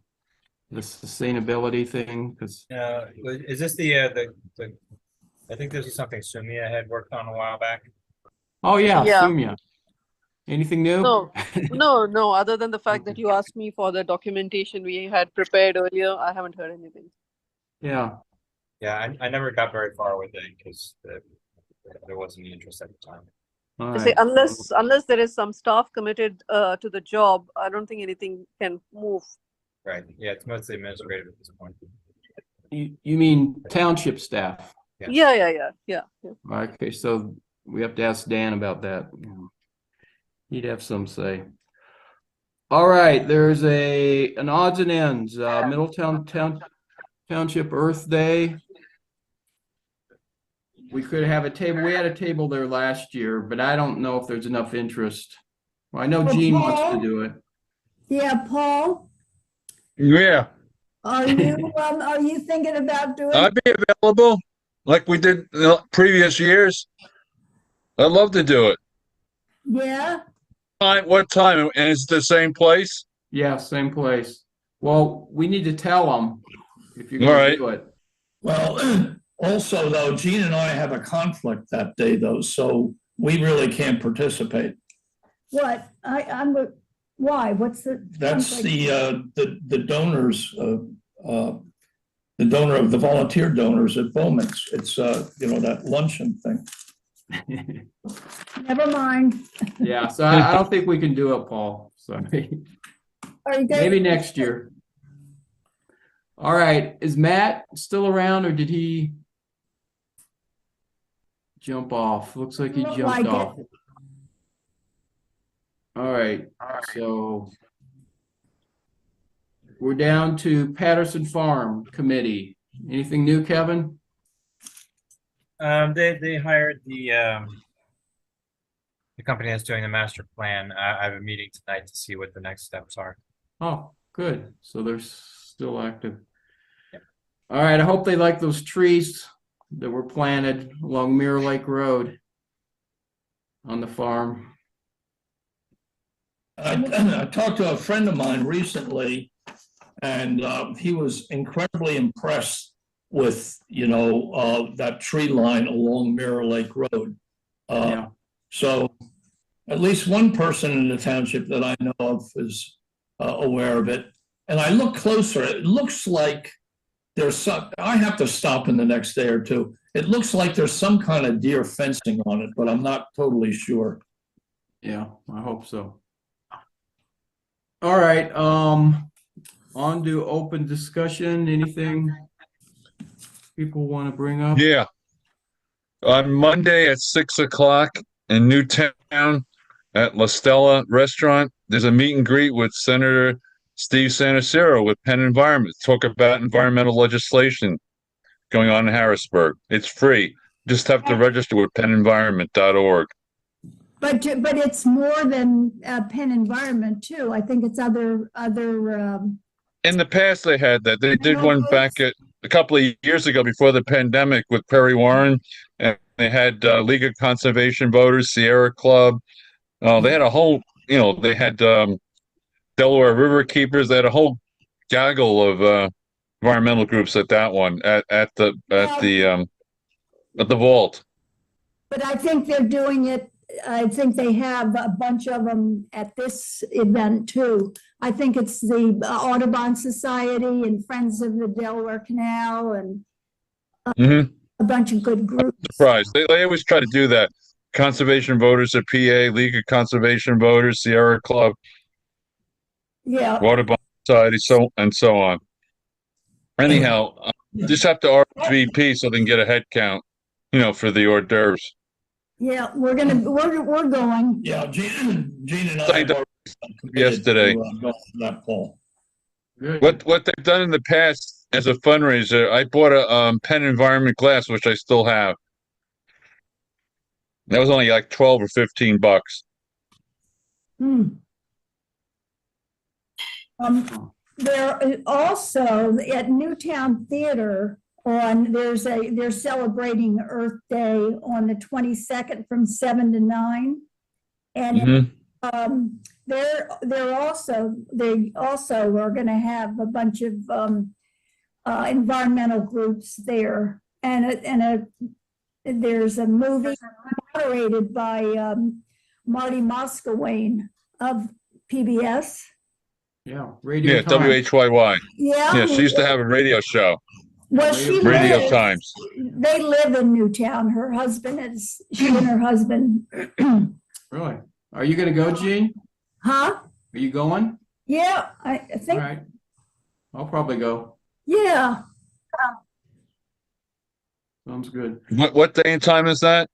The sustainability thing, because
Is this the I think this is something Sumia had worked on a while back.
oh yeah,
Yeah.
Sumia. Anything new?
No, no. Other than the fact that you asked me for the documentation we had prepared earlier, I haven't heard anything.
Yeah.
Yeah, I never got very far with it because there wasn't any interest at the time.
All
I say
right.
unless there is some staff committed to the job, I don't think anything can move.
Right. Yeah, it's mostly administrative at this point.
You mean township staff?
Yes.
Yeah.
Okay, so we have to ask Dan about that. He'd have some say. All right, there's an odds and ends, Middletown Township Earth Day. We could have a table. We had a table there last year, but I don't know if there's enough interest. Well, I know
Well,
Gene wants to
Paul?
do it.
Yeah, Paul,
Yeah,
are you thinking about doing?
I'd be available like we did the previous years. I'd love to do it.
Yeah,
What time? And it's the same place?
Yeah, same place. Well, we need to tell them if you're
All
gonna
right.
do it.
Well, also though, Gene and I have a conflict that day though, so we really can't participate.
what? Why? What's the?
That's
conflict?
the donors, the donor of the volunteer donors at Bowman's. It's, you know, that luncheon thing.
Never mind.
Yeah, so I don't think we can do it, Paul. Sorry.
Are you
Maybe
going?
next year. All right, is Matt still around or did he jump off? Looks like he
Look
jumped
like it.
off. All right, so we're down to Patterson Farm Committee. Anything new, Kevin?
They hired the company that's doing the master plan. I have a meeting tonight to see what the next steps are.
Oh, good. So they're still active.
Yep.
All right, I hope they like those trees that were planted along Mirror Lake Road on the farm.
I talked to a friend of mine recently, and he was incredibly impressed with, you know, that tree line along Mirror Lake Road.
Yeah.
So at least one person in the township that I know of is aware of it. And I look closer, it looks like there's some, I have to stop in the next day or two. It looks like there's some kind of deer fencing on it, but I'm not totally sure.
Yeah, I hope so. All right, on to open discussion. Anything people want to bring up?
Yeah. On Monday at 6 o'clock in Newtown at La Stella Restaurant, there's a meet and greet with Senator Steve Sanacero with Penn Environment. Talk about environmental legislation going on in Harrisburg. It's free. Just have to register with pennenvironment.org.
But it's more than Penn Environment too. I think it's other
In the past, they had that. They did one
groups.
back at a couple of years ago before the pandemic with Perry Warren, and they had League of Conservation Voters, Sierra Club. They had a whole, they had Delaware River Keepers. They had a whole gaggle of environmental groups at that one at the vault.
But I think they're doing it. I think they have a bunch of them at this event too. I think it's the Audubon Society and Friends of the Delaware Canal and a bunch of good groups.
Surprised. They always try to do that. Conservation Voters of PA, League of Conservation Voters, Sierra Club,
Yeah.
Audubon Society, so on. Anyhow, just have to RSVP so they can get a head count, for the hors d'oeuvres.
Yeah, we're going.
Yeah, Gene and I have already committed
Yesterday.
to, go to that poll.
Good.
What they've done in the past as a fundraiser, I bought a Penn Environment glass, which I still have. That was only like 12 or 15 bucks.
There also at Newtown Theater they're celebrating Earth Day on the 22nd from 7 to 9. And they also are going to have a bunch of environmental groups there, and there's a movie moderated by Marty Moscawane of PBS.
Yeah, Radio
Yeah,
Times.
WHYY.
Yeah.
Yeah, she used to have a radio show.
Well, she
Radio
lives-
Times.
They live in Newtown. She and her husband.
Really? Are you going to go, Gene?
Huh?
Are you going?
Yeah, I
All
think,
right. I'll probably go.
yeah.
Sounds good.
What day and time is that?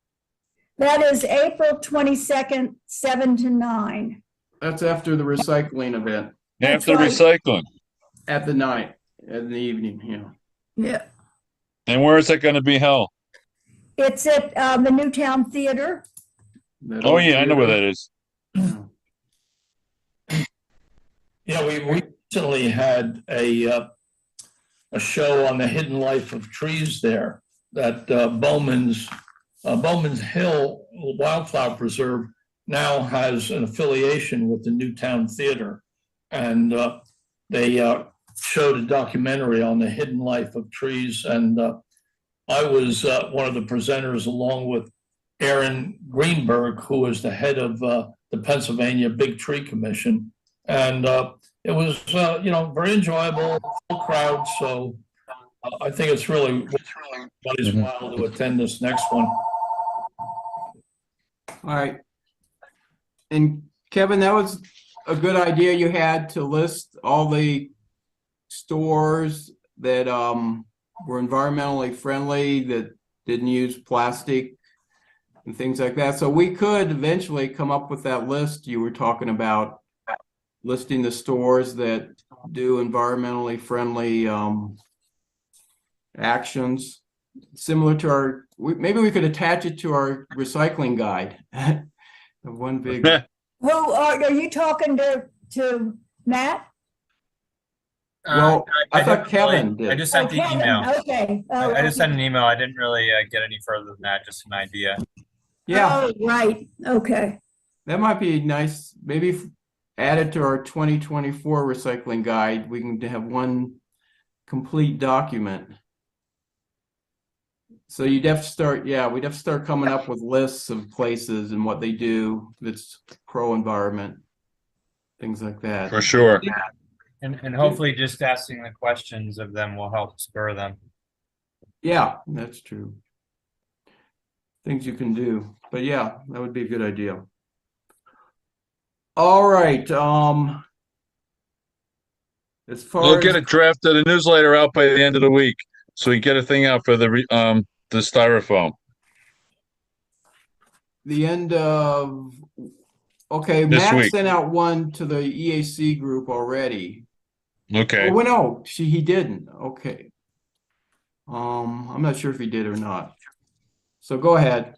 That is April 22nd, 7 to 9.
That's after the recycling event
That's
After
right.
recycling.
at the night, in the evening,
Yeah.
And where is it going to be held?
It's at the Newtown Theater.
That
Oh
old
yeah, I know where that
theater.
is.
Yeah, we recently had a show on the hidden life of trees there that Bowman's Hill Wildflower Preserve now has an affiliation with the Newtown Theater. And they showed a documentary on the hidden life of trees. And I was one of the presenters along with Aaron Greenberg, who is the head of the Pennsylvania Big Tree Commission. And it was, very enjoyable, full crowd. So I think it's really everybody's while to attend this next one.
All right. And Kevin, that was a good idea you had to list all the stores that were environmentally friendly, that didn't use plastic and things like that. So we could eventually come up with that list you were talking about, listing the stores that do environmentally friendly actions, similar to maybe we could attach it to our recycling guide. One big.
Who are you talking to Matt?
Well, I thought
didn't
Kevin
really- I
did.
just sent the
Kevin,
email.
Okay.
I just sent an email. I didn't really get any further than that, just an idea.
Yeah,
Oh, right. Okay.
that might be nice. Maybe add it to our 2024 recycling guide. We can have one complete document. So you'd have to start, we'd have to start coming up with lists of places and what they do that's pro-environment, things like that.
For sure.
And hopefully just asking the questions of them will help spur them.
Yeah, that's true. Things you can do. But yeah, that would be a good idea. All right. As
We'll
far
get a
as
draft of the newsletter out by the end of the week, so we get a thing out for the styrofoam
the end of, okay,
this
Matt
week.
sent out one to the EAC group already.
Okay.
Oh, well, no, he didn't. Okay. I'm not sure if he did or not. So go ahead.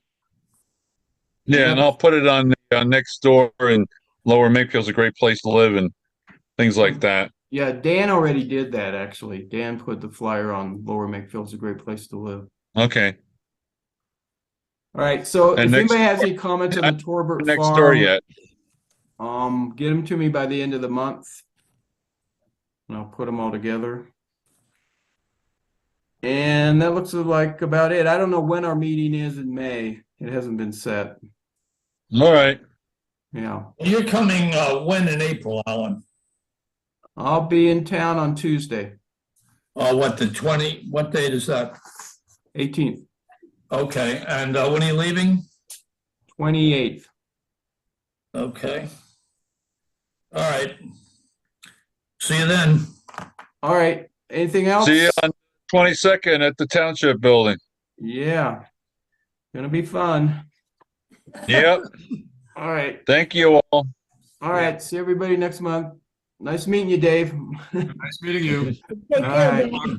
Yeah, and I'll put it on next door, and Lower Makefield's a great place to live and things like that.
Yeah, Dan already did that, actually. Dan put the flyer on Lower Makefield's a great place to live.
Okay.
All right, so
And
if
next
anybody has any comments on the Torbert
next door
Farm,
yet.
get them to me by the end of the month. And I'll put them all together. And that looks like about it. I don't know when our meeting is in May. It hasn't been set.
All right.
Yeah.
You're coming, when in April, Alan?
I'll be in town on Tuesday,
What date is that?
18th,
Okay, and when are you leaving?
28th.
Okay. All right. See you then.
All right. Anything else?
See you on 22nd at the Township Building.
Yeah. Gonna be fun.
Yep.
All right.
Thank you all.
All right. See everybody next month. Nice meeting you, Dave.
Nice meeting you.
Take
All
care,
right.
Dave.